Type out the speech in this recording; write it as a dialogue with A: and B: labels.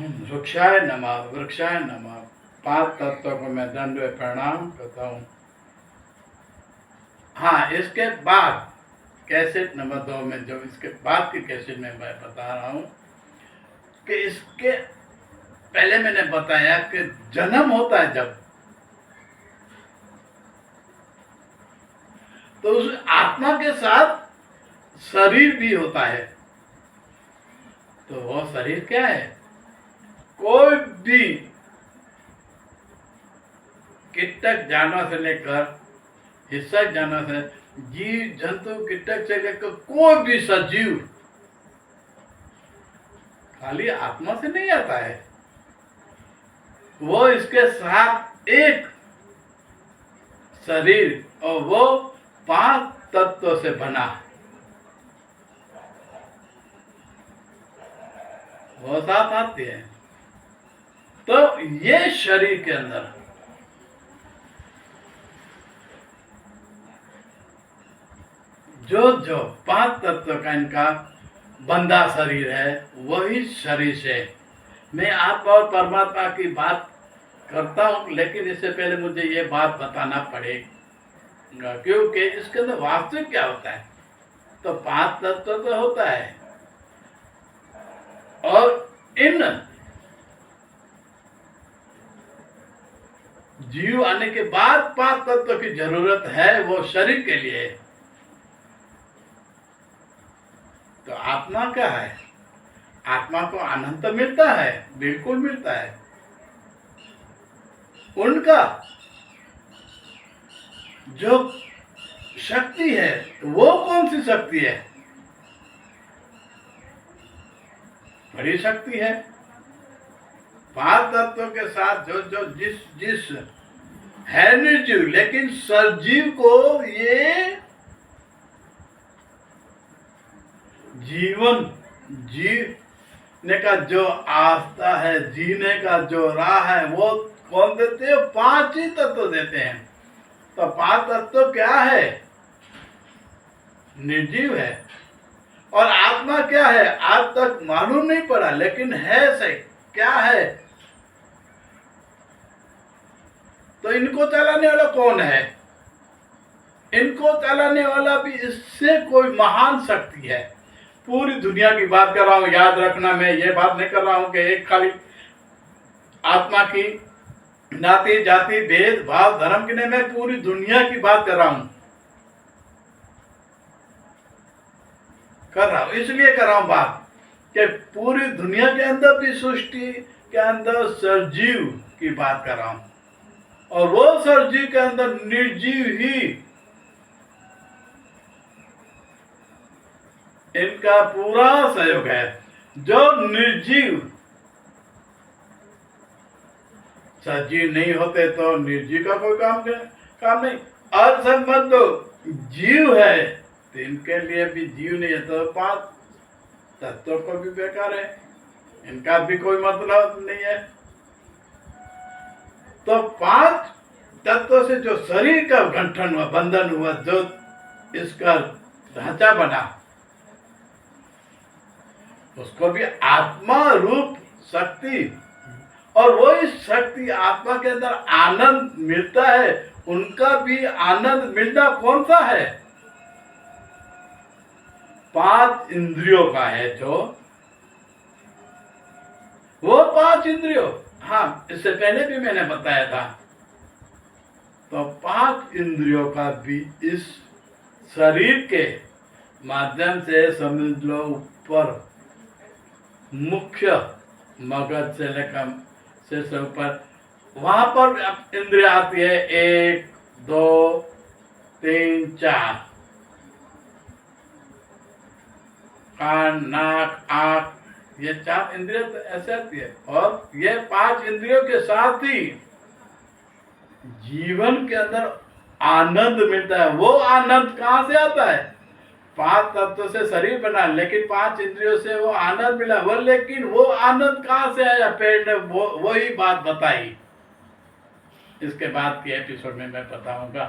A: वृक्षाय नमः, वृक्षाय नमः। 5 तत्वों को मैं दंडवत प्रणाम करता हूँ। हाँ, इसके बाद कैसेट नंबर 2 में जो इसके बाद की कैसेट में मैं बता रहा हूँ कि इसके पहले मैंने बताया कि जन्म होता है जब, तो उस आत्मा के साथ शरीर भी होता है। तो वो शरीर क्या है? कोई भी कीटक जानवर से लेकर हिस्सा जानवर से, जीव जंतु कीटक से लेकर कोई भी सजीव खाली आत्मा से नहीं आता है, वो इसके साथ एक शरीर और वो 5 तत्वों से बना, वो साथ आती है। तो ये शरीर के अंदर जो 5 तत्व का इनका बंधा शरीर है, वही शरीर से मैं आत्मा और परमात्मा की बात करता हूँ। लेकिन इससे पहले मुझे ये बात बताना पड़ेगा, क्योंकि इसके अंदर वास्तविक क्या होता है। तो 5 तत्व तो होता है, और इन जीव आने के बाद 5 तत्व की जरूरत है, वो शरीर के लिए। तो आत्मा क्या है? आत्मा को आनंद तो मिलता है, बिल्कुल मिलता है। उनका जो शक्ति है, वो कौन सी शक्ति है? बड़ी शक्ति है। 5 तत्वों के साथ जो जिस है निर्जीव, लेकिन सजीव को ये जीवन जीने का जो आस्था है, जीने का जो राह है, वो कौन देते हैं? 5 ही तत्व देते हैं। तो 5 तत्व क्या है? निर्जीव है। और आत्मा क्या है? आज तक मालूम नहीं पड़ा, लेकिन है सही। क्या है? तो इनको चलाने वाला कौन है? इनको चलाने वाला भी इससे कोई महान शक्ति है। पूरी दुनिया की बात कर रहा हूं, याद रखना। मैं ये बात नहीं कर रहा हूं कि एक खाली आत्मा की नाती जाति भेद भाव धर्म की नहीं, मैं पूरी दुनिया की बात कर रहा हूं। इसलिए कर रहा हूं बात कि पूरी दुनिया के अंदर भी सृष्टि के अंदर सजीव की बात कर रहा हूं, और वो सजीव के अंदर निर्जीव ही इनका पूरा सहयोग है। जो निर्जीव सजीव नहीं होते तो निर्जीव का कोई काम नहीं। और समझ लो जीव है तो इनके लिए भी जीव नहीं है, तो 5 तत्वों को भी बेकार है, इनका भी कोई मतलब नहीं है। तो 5 तत्वों से जो शरीर का गठन हुआ, बंधन हुआ, जो इसका ढांचा बना, उसको भी आत्मा रूप शक्ति, और वही शक्ति आत्मा के अंदर आनंद मिलता है। उनका भी आनंद मिलना कौन सा है? 5 इंद्रियों का है। जो वो 5 इंद्रियों, हाँ, इससे पहले भी मैंने बताया था। तो 5 इंद्रियों का भी इस शरीर के माध्यम से समझ लो ऊपर मुख्य मगज से लेकर से ऊपर, वहां पर इंद्रिय आती है 1 2 3 4, कान नाक आंख, ये 4 इंद्रिय तो ऐसे आती है। और ये 5 इंद्रियों के साथ ही जीवन के अंदर आनंद मिलता है। वो आनंद कहां से आता है? 5 तत्व से शरीर बना, लेकिन 5 इंद्रियों से वो आनंद मिला। वो लेकिन वो आनंद कहां से आया? पेड़ ने वही बात बताई। इसके बाद के एपिसोड में मैं बताऊंगा।